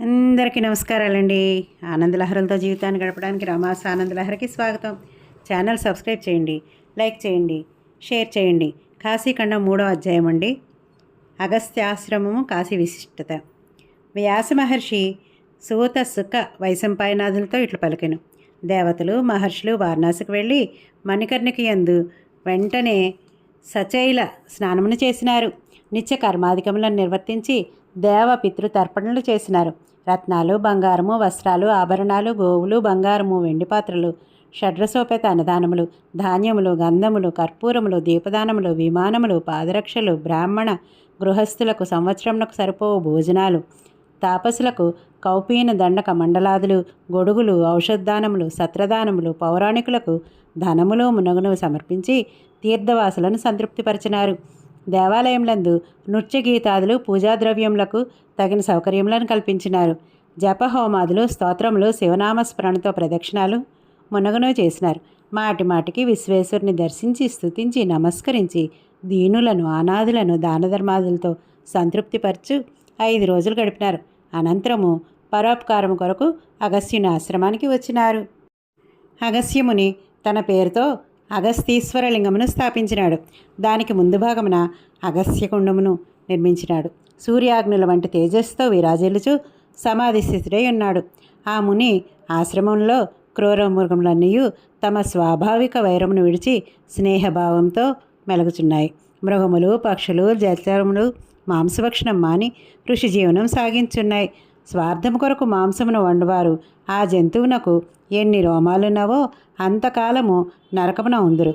అందరికీ నమస్కారాలండి. ఆనందలహరులతో జీవితాన్ని గడపడానికి రమాస్ ఆనందలహరికి స్వాగతం. ఛానల్ సబ్స్క్రైబ్ చేయండి, లైక్ చేయండి, షేర్ చేయండి. కాశీఖండం 3వ అధ్యాయం అండి. అగస్త్యాశ్రమము కాశీ విశిష్టత. వ్యాస మహర్షి సూత సుఖ వైశంపాయనాథులతో ఇట్లు పలికెను. దేవతలు మహర్షులు వారణాసికి వెళ్ళి మణికర్ణిక యందు వెంటనే సచైల స్నానమును చేసినారు. నిత్య కర్మాధికములను నిర్వర్తించి దేవ పితృతర్పణలు చేసినారు. రత్నాలు, బంగారము, వస్త్రాలు, ఆభరణాలు, గోవులు, బంగారము, వెండి పాత్రలు, షడ్రసోపేత అన్నదానములు, ధాన్యములు, గంధములు, కర్పూరములు, దీపదానములు, విమానములు, పాదరక్షలు, బ్రాహ్మణ గృహస్థులకు సంవత్సరమునకు సరిపోవు భోజనాలు, తాపసులకు కౌపీన దండక మండలాదులు, గొడుగులు, ఔషధదానములు, సత్రదానములు, పౌరాణికులకు ధనములు మునగును సమర్పించి తీర్థవాసులను సంతృప్తిపరిచినారు. దేవాలయములందు నృత్యగీతాదులు, పూజాద్రవ్యములకు తగిన సౌకర్యములను కల్పించినారు. జపహోమాదులు, స్తోత్రములు, శివనామస్మరణతో ప్రదక్షిణాలు మునగను చేసినారు. మాటి మాటికి విశ్వేశ్వరుని దర్శించి స్తుతించి నమస్కరించి దీనులను అనాథులను దానధర్మాదులతో సంతృప్తిపరచు 5 రోజులు గడిపినారు. అనంతరము పరోపకారము కొరకు అగస్త్యుని ఆశ్రమానికి వచ్చినారు. అగస్త్యముని తన పేరుతో అగస్తీశ్వరలింగమును స్థాపించినాడు. దానికి ముందు భాగమున అగస్త్యకుండమును నిర్మించినాడు. సూర్యాగ్నుల వంటి తేజస్సుతో విరాజిల్లుచు సమాధి స్థితుడై ఉన్నాడు. ఆ ముని ఆశ్రమంలో క్రూర మృగములన్నీ తమ స్వాభావిక వైరమును విడిచి స్నేహభావంతో మెలుగుచున్నాయి. మృగములు, పక్షులు, జలచరములు మాంసభక్షణం మాని ఋషి జీవనం సాగించున్నాయి. స్వార్థము కొరకు మాంసమును వండువారు ఆ జంతువునకు ఎన్ని రోమాలున్నావో అంతకాలము నరకమున ఉందురు.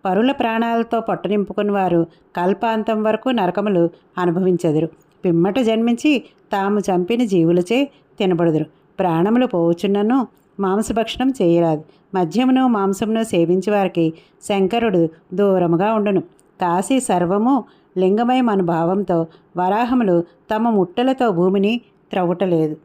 పరుల ప్రాణాలతో పొట్టనింపుకుని వారు కల్పాంతం వరకు నరకములు అనుభవించెదరు. పిమ్మట జన్మించి తాము చంపిన జీవులచే తినబడుదురు. ప్రాణములు పోవుచున్నను మాంసభక్షణం చేయరాదు. మద్యమును మాంసమును సేవించి వారికి శంకరుడు దూరముగా ఉండును. కాశీ సర్వము లింగమయ అనుభావంతో వరాహములు తమ ముట్టలతో భూమిని త్రవ్వుటలేదు.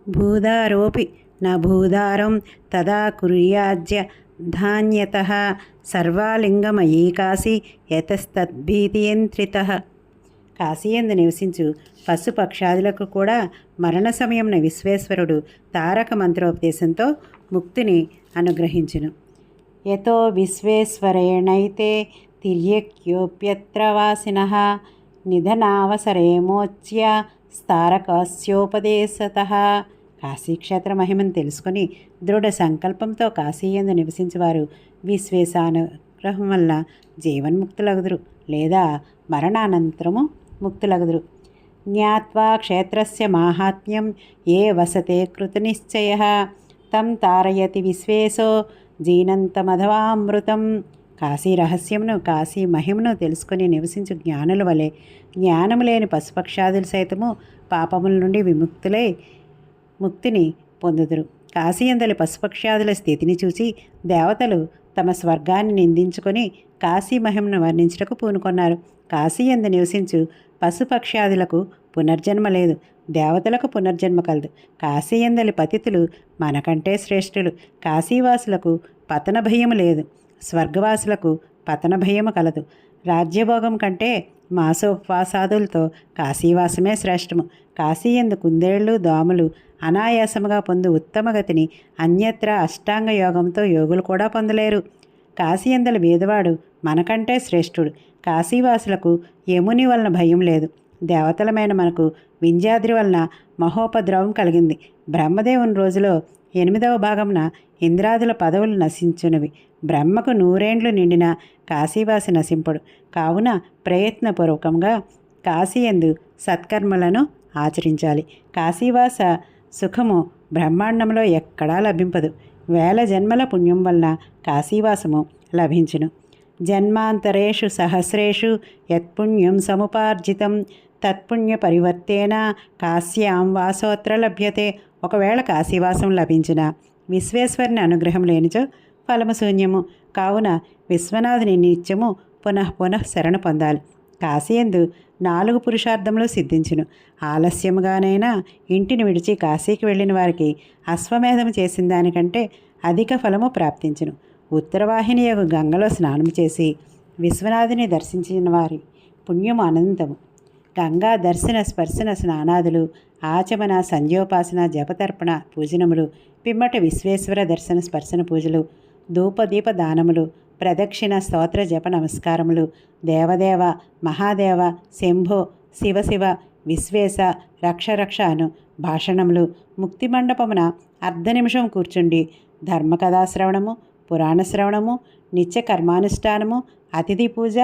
భూదారోపి న భూదారం తదా కుర్యాజ్య ధాన్యతః సర్వాలింగమయీ కాశీ యతస్తద్భీతియంత్రితః. కాశీయందు నివసించు పశుపక్షాదులకు కూడా మరణ సమయమున విశ్వేశ్వరుడు తారక మంత్రోపదేశంతో ముక్తిని అనుగ్రహించును. యతో విశ్వేశ్వరేణైతే తిర్యక్యోప్యత్ర వాసినః నిధనావసరేమోచ్య స్తారకస్యోపదేశతః. కాశీక్షేత్ర మహిమను తెలుసుకొని దృఢ సంకల్పంతో కాశీయందు నివసించేవారు విశ్వేశానుగ్రహం వల్ల జీవన్ముక్తులగుదురు లేదా మరణానంతరము ముక్తులగుదురు. జ్ఞాత్వా క్షేత్రస్య మాహాత్మ్యం ఏ వసతే కృతనిశ్చయః తం తారయతి విశ్వేశో జీనంతమధవామృతం. కాశీ రహస్యమును కాశీ మహిమను తెలుసుకొని నివసించు జ్ఞానుల వలె జ్ఞానము లేని పశుపక్షాదులు సైతము పాపముల నుండి విముక్తులై ముక్తిని పొందుదురు. కాశీయందలి పశుపక్షాదుల స్థితిని చూసి దేవతలు తమ స్వర్గాన్ని నిందించుకొని కాశీ మహిమను వర్ణించుటకు పూనుకొన్నారు. కాశీయందు నివసించు పశుపక్షాదులకు పునర్జన్మ లేదు, దేవతలకు పునర్జన్మ కలదు. కాశీయందలి పతితులు మనకంటే శ్రేష్ఠులు. కాశీవాసులకు పతన భయము లేదు, స్వర్గవాసులకు పతన భయము కలదు. రాజ్యభోగం కంటే మాసోపవాసాదులతో కాశీవాసమే శ్రేష్టము. కాశీయందు కుందేళ్లు, దోమలు అనాయాసముగా పొందు ఉత్తమగతిని అన్యత్ర అష్టాంగ యోగంతో యోగులు కూడా పొందలేరు. కాశీయందలి బీదవాడు మనకంటే శ్రేష్ఠుడు. కాశీవాసులకు యముని వలన భయం లేదు. దేవతలమైన మనకు వింధ్యాద్రి వలన మహోపద్రవం కలిగింది. బ్రహ్మదేవుని రోజులో 8వ భాగమున ఇంద్రాదుల పదవులు నశించునవి. బ్రహ్మకు 100 నిండిన కాశీవాసి నశింపడు. కావున ప్రయత్నపూర్వకంగా కాశీయందు సత్కర్మలను ఆచరించాలి. కాశీవాస సుఖము బ్రహ్మాండంలో ఎక్కడా లభింపదు. వేల జన్మల పుణ్యం వలన కాశీవాసము లభించును. జన్మాంతరేషు సహస్రేషు యత్పుణ్యం సముపార్జితం తత్పుణ్య పరివర్తేన కాశ్యాం వాసోత్ర లభ్యతే. ఒకవేళ కాశీవాసం లభించిన విశ్వేశ్వరుని అనుగ్రహం లేనిచో ఫలము శూన్యము. కావున విశ్వనాథుని నిత్యము పునః శరణ పొందాలి. కాశీయందు 4 పురుషార్థములు సిద్ధించును. ఆలస్యముగానైనా ఇంటిని విడిచి కాశీకి వెళ్ళిన వారికి అశ్వమేధము చేసిన దానికంటే అధిక ఫలము ప్రాప్తించును. ఉత్తరవాహిని యొక్క గంగలో స్నానం చేసి విశ్వనాథుని దర్శించిన వారి పుణ్యము అనంతము. గంగా దర్శన స్పర్శన స్నానాదులు, ఆచమన సంధ్యోపాసన జపతర్పణ పూజనములు, పిమ్మట విశ్వేశ్వర దర్శన స్పర్శన పూజలు, ధూపదీప దానములు, ప్రదక్షిణ స్తోత్ర జప నమస్కారములు, దేవదేవ మహాదేవ శంభో శివశివ విశ్వేశ రక్ష అను భాషణములు, ముక్తి మండపమున అర్ధ నిమిషం కూర్చుండి ధర్మకథా శ్రవణము, పురాణ శ్రవణము, నిత్య కర్మానుష్ఠానము, అతిథి పూజ,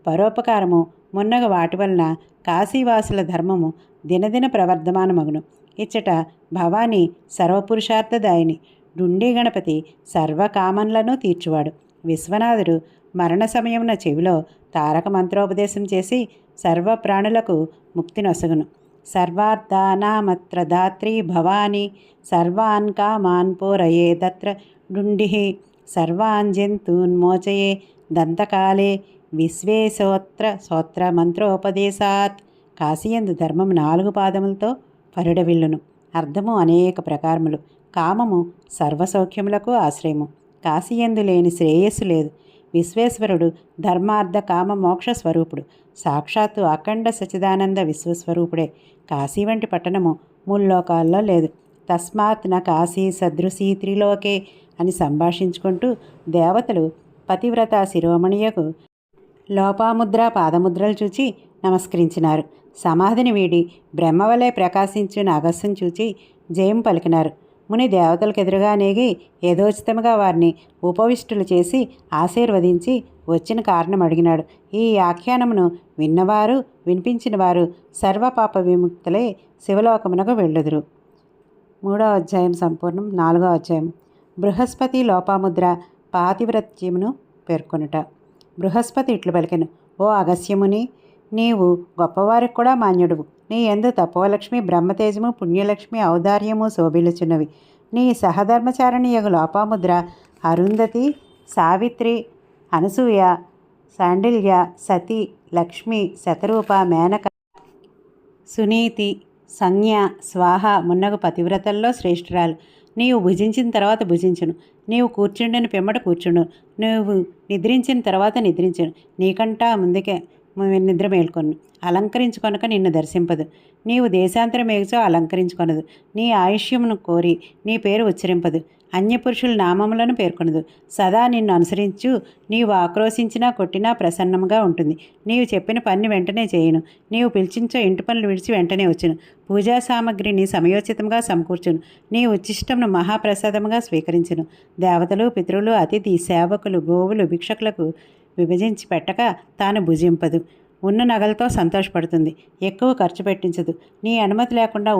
పరోపకారము మున్నగ వాటి వలన కాశీవాసుల ధర్మము దినదిన ప్రవర్ధమానమగును. ఇచ్చట భవానీ సర్వపురుషార్థదాయిని, డుండి గణపతి సర్వకామన్లను తీర్చువాడు. విశ్వనాథుడు మరణ సమయమున చెవిలో తారక మంత్రోపదేశం చేసి సర్వ ప్రాణులకు ముక్తి నొసగును. సర్వార్థానామత్ర ధాత్రి భవాని సర్వాన్ కామాన్ పూరయేదత్ర డుండి సర్వాన్ జంతూన్మోచయే దంతకాలే విశ్వేశోత్ర మంత్రోపదేశాత్. కాశీయందు ధర్మం 4 పాదములతో పరిడవిల్లును. అర్థము అనేక ప్రకారములు. కామము సర్వసౌఖ్యములకు ఆశ్రయము. కాశీయందు లేని శ్రేయస్సు లేదు. విశ్వేశ్వరుడు ధర్మార్థ కామ మోక్ష స్వరూపుడు. సాక్షాత్తు అఖండ సచిదానంద విశ్వస్వరూపుడే. కాశీ వంటి పట్టణము ముల్లోకాల్లో లేదు. తస్మాత్ న కాశీ సదృశీ త్రిలోకే అని సంభాషించుకుంటూ దేవతలు పతివ్రత శిరోమణియకు లోపాముద్ర పాదముద్రలు చూచి నమస్కరించినారు. సమాధిని వీడి బ్రహ్మవలే ప్రకాశించు అగస్సును చూచి జయం పలికినారు. ముని దేవతలకు ఎదురుగా నేగి యథోచితముగా వారిని ఉపవిష్టులు చేసి ఆశీర్వదించి వచ్చిన కారణం అడిగినాడు. ఈ ఆఖ్యానమును విన్నవారు వినిపించిన వారు సర్వపాప విముక్తులై శివలోకమునకు వెళ్ళుదురు. 3వ అధ్యాయం సంపూర్ణం. 4వ అధ్యాయం బృహస్పతి లోపాముద్ర పాతివ్రత్యమును పేర్కొనుట. బృహస్పతి ఇట్లు పలికెను: ఓ అగస్యముని, నీవు గొప్పవారికి కూడా మాన్యుడువు. నీ యందు తపోలక్ష్మి బ్రహ్మతేజము పుణ్యలక్ష్మి ఔదార్యము శోభిలుచున్నవి. నీ సహధర్మచారిణియగు లోపాముద్ర అరుంధతి సావిత్రి అనసూయ శాండిల్య సతి లక్ష్మి శతరూప మేనక సునీతి సంజ్ఞ స్వాహ మున్నగు పతివ్రతల్లో శ్రేష్ఠురాలు. నీవు భుజించిన తర్వాత భుజించును, నీవు కూర్చుండిన పిమ్మట కూర్చుండు, నువ్వు నిద్రించిన తర్వాత నిద్రించును, నీకంటా ముందుకే నిద్ర మేల్కొను. అలంకరించుకొనక నిన్ను దర్శింపదు. నీవు దేశాంతరం ఏగుచో అలంకరించుకొనదు. నీ ఆయుష్యమును కోరి నీ పేరు ఉచ్చరింపదు. అన్యపురుషుల నామములను పేర్కొనదు. సదా నిన్ను అనుసరించు. నీవు ఆక్రోశించినా కొట్టినా ప్రసన్నముగా ఉంటుంది. నీవు చెప్పిన పని వెంటనే చేయును. నీవు పిలిచించో ఇంటి పనులు విడిచి వెంటనే వచ్చును. పూజా సామగ్రిని సమయోచితంగా సమకూర్చును. నీ ఉచ్చిష్టమును మహాప్రసాదముగా స్వీకరించును. దేవతలు పితరులు అతిథి సేవకులు గోవులు భిక్షకులకు విభజించి పెట్టక తాను భుజింపదు. ఉన్న నగలతో సంతోషపడుతుంది. ఎక్కువ ఖర్చు పెట్టించదు. నీ అనుమతి లేకుండా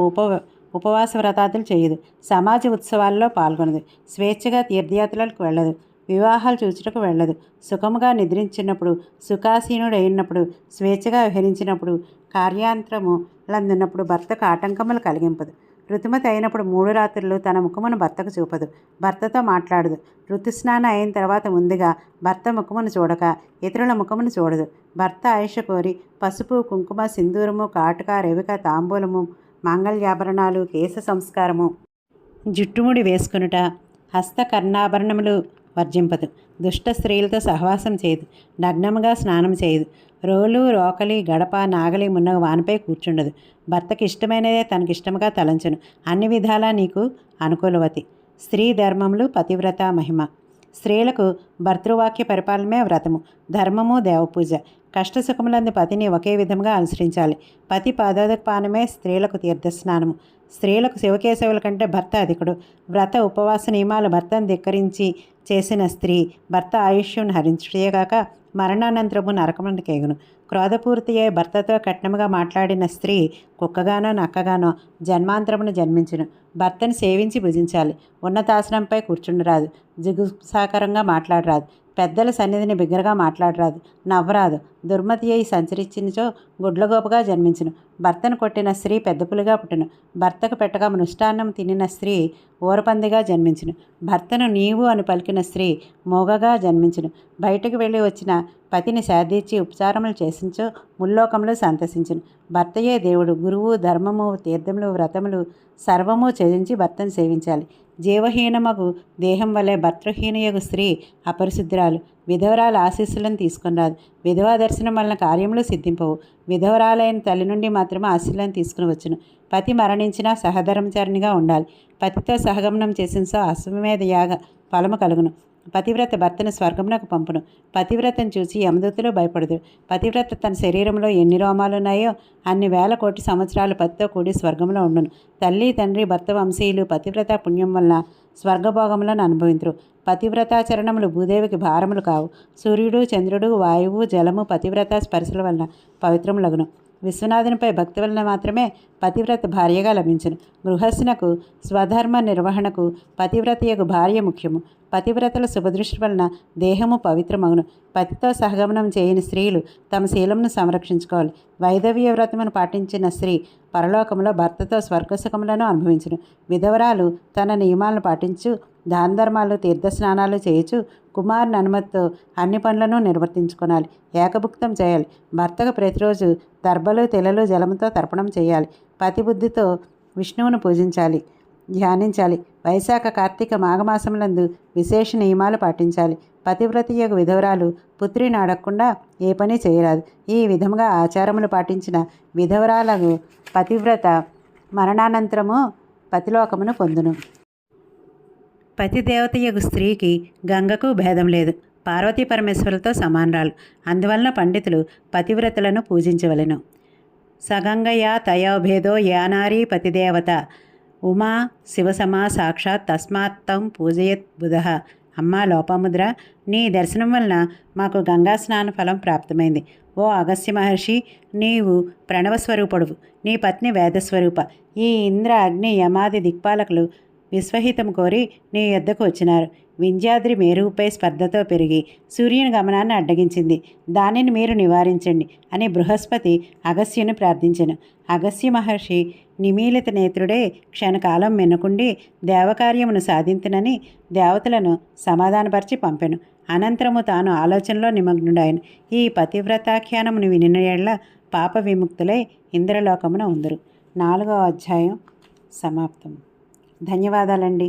ఉపవాస వ్రతాదులు చేయదు. సమాజ ఉత్సవాల్లో పాల్గొనదు. స్వేచ్ఛగా తీర్థయాత్రలకు వెళ్ళదు. వివాహాలు చూచుటకు వెళ్ళదు. సుఖముగా నిద్రించినప్పుడు సుఖాసీనుడైనప్పుడు స్వేచ్ఛగా విహరించినప్పుడు కార్యాంతరములందున్నప్పుడు భర్తకు ఆటంకములు కలిగింపదు. ఋతుమతి అయినప్పుడు 3 రాత్రులు తన ముఖమును భర్తకు చూపదు. భర్తతో మాట్లాడదు. ఋతుస్నానం అయిన తర్వాత ముందుగా భర్త ముఖమును చూడక ఇతరుల ముఖమును చూడదు. భర్త ఆయుష కోరి పసుపు కుంకుమ సింధూరము కాటుక రేవిక తాంబూలము మాంగళ్యాభరణాలు కేశ సంస్కారము జుట్టుముడి వేసుకొనుట హస్తకర్ణాభరణములు వర్జింపదు. దుష్ట స్త్రీలతో సహవాసం చేయదు. నగ్నముగా స్నానం చేయదు. రోలు రోకలి గడప నాగలి మున్నగ వానిపై కూర్చుండదు. భర్తకి ఇష్టమైనదే తనకిష్టముగా తలంచును. అన్ని విధాలా నీకు అనుకూలవతి. స్త్రీ ధర్మములు పతివ్రత మహిమ. స్త్రీలకు భర్తృవాక్య పరిపాలనమే వ్రతము. ధర్మము దేవపూజ. కష్టసుఖములందు పతిని ఒకే విధముగా అనుసరించాలి. పతి పాదోదకపానమే స్త్రీలకు తీర్థస్నానము. స్త్రీలకు శివకేశవుల కంటే భర్త అధికుడు. వ్రత ఉపవాస నియమాలు భర్తను ధిక్కరించి చేసిన స్త్రీ భర్త ఆయుష్యం హరించుటేగాక మరణానంతరము నరకమునకేగును. క్రోధపూర్తి అయి భర్తతో కఠినముగా మాట్లాడిన స్త్రీ కుక్కగానో నక్కగానో జన్మాంతరమును జన్మించును. భర్తను సేవించి భుజించాలి. ఉన్నతాసనంపై కూర్చుండరాదు. జిగుసాకరంగా మాట్లాడరాదు. పెద్దల సన్నిధిని బిగ్గరగా మాట్లాడరాదు. నవ్వరాదు. దుర్మతి అయి సంచరించినచో గుడ్లగోపగా జన్మించును. భర్తను కొట్టిన స్త్రీ పెద్దపులిగా పుట్టును. భర్తకు పెట్టగా మృష్టాన్నం తినిన స్త్రీ ఊరపందిగా జన్మించును. భర్తను నీవు అని పలికిన స్త్రీ మోగగా జన్మించును. బయటకు వెళ్ళి వచ్చిన పతిని శాదీర్చి ఉపచారములు చేసించో ముల్లోకములు సంతసించును. భర్తయే దేవుడు. గురువు ధర్మము తీర్థములు వ్రతములు సర్వము త్యజించి భర్తను సేవించాలి. జీవహీనమగు దేహం వలె భర్తృహీనయగు స్త్రీ అపరిశుద్ధురాలు. విధవరాల ఆశీస్సులను తీసుకుని రాదు. విధవా దర్శనం వలన కార్యములు సిద్ధింపవు. విధవరాలైన తల్లి నుండి మాత్రమే ఆశీస్సులను తీసుకుని వచ్చును. పతి మరణించినా సహధర్మచారిణిగా ఉండాలి. పతితో సహగమనం చేసిన అశ్వమేధ యాగ ఫలము కలుగును. పతివ్రత భర్తను స్వర్గమునకు పంపును. పతివ్రతను చూసి యమదూతలు భయపడదు. పతివ్రత తన శరీరంలో ఎన్ని రోమాలున్నాయో అన్ని వేల కోటి సంవత్సరాలు పతితో కూడి స్వర్గంలో ఉండును. తల్లి తండ్రి భర్త వంశీయులు పతివ్రత పుణ్యం వలన స్వర్గభోగములను అనుభవింతురు. పతివ్రతాచరణములు భూదేవికి భారములు కావు. సూర్యుడు, చంద్రుడు, వాయువు, జలము పతివ్రత స్పర్శల వలన పవిత్రములగును. విశ్వనాథునిపై భక్తి వలన మాత్రమే పతివ్రత భార్యగా లభించును. గృహస్థునకు స్వధర్మ నిర్వహణకు పతివ్రతయగు భార్య ముఖ్యము. పతివ్రతల శుభదృష్టి వలన దేహము పవిత్రమగును. పతితో సహగమనం చేయని స్త్రీలు తమ శీలమును సంరక్షించుకోవాలి. వైదవ్య వ్రతమును పాటించిన స్త్రీ పరలోకములో భర్తతో స్వర్గసుఖములను అనుభవించును. విధవరాలు తన నియమాలను పాటించు దాన ధర్మాలు, తీర్థస్నానాలు చేయుచు కుమారుని అనుమతితో అన్ని పనులను నిర్వర్తించుకోవాలి. ఏకభుక్తం చేయాలి. భర్తకు ప్రతిరోజు దర్భలు, తెలలు, జలముతో తర్పణం చేయాలి. పతిబుద్ధితో విష్ణువును పూజించాలి, ధ్యానించాలి. వైశాఖ, కార్తీక, మాఘమాసములందు విశేష నియమాలు పాటించాలి. పతివ్రతయగు విధవరాలు పుత్రిని అడగకుండా ఏ పని చేయరాదు. ఈ విధముగా ఆచారములు పాటించిన విధవరాలకు పతివ్రత మరణానంతరము పతిలోకమును పొందును. పతిదేవతయగు స్త్రీకి గంగకు భేదం లేదు. పార్వతీ పరమేశ్వరులతో సమానరాలు. అందువలన పండితులు పతివ్రతలను పూజించవలెను. సగంగయా తయోభేదో యానారీ పతిదేవత ఉమా శివసమా సాక్షాత్ తస్మాత్తం పూజయత్ బుధ. అమ్మా లోపముద్ర, నీ దర్శనం వలన మాకు గంగా స్నాన ఫలం ప్రాప్తమైంది. ఓ అగస్త్య మహర్షి, నీవు ప్రణవస్వరూపుడువు. నీ పత్ని వేదస్వరూప. ఈ ఇంద్ర, అగ్ని, యమాది దిక్పాలకులు విశ్వహితం కోరి నీ యొద్దకు వచ్చినారు. వింధ్యాద్రి మేరుపై స్పర్ధతో పెరిగి సూర్యుని గమనాన్ని అడ్డగించింది. దానిని మీరు నివారించండి అని బృహస్పతి అగస్త్యుని ప్రార్థించెను. అగస్త్య మహర్షి నిమీలిత నేత్రుడే క్షణకాలం మెనుకుండి దేవకార్యమును సాధింతునని దేవతలను సమాధానపరిచి పంపెను. అనంతరము తాను ఆలోచనలో నిమగ్నుడాయను. ఈ పతివ్రతాఖ్యానమును వినిన ఎడల పాప విముక్తులై ఇంద్రలోకమున ఉందరు. 4వ అధ్యాయం సమాప్తం. ధన్యవాదాలండి.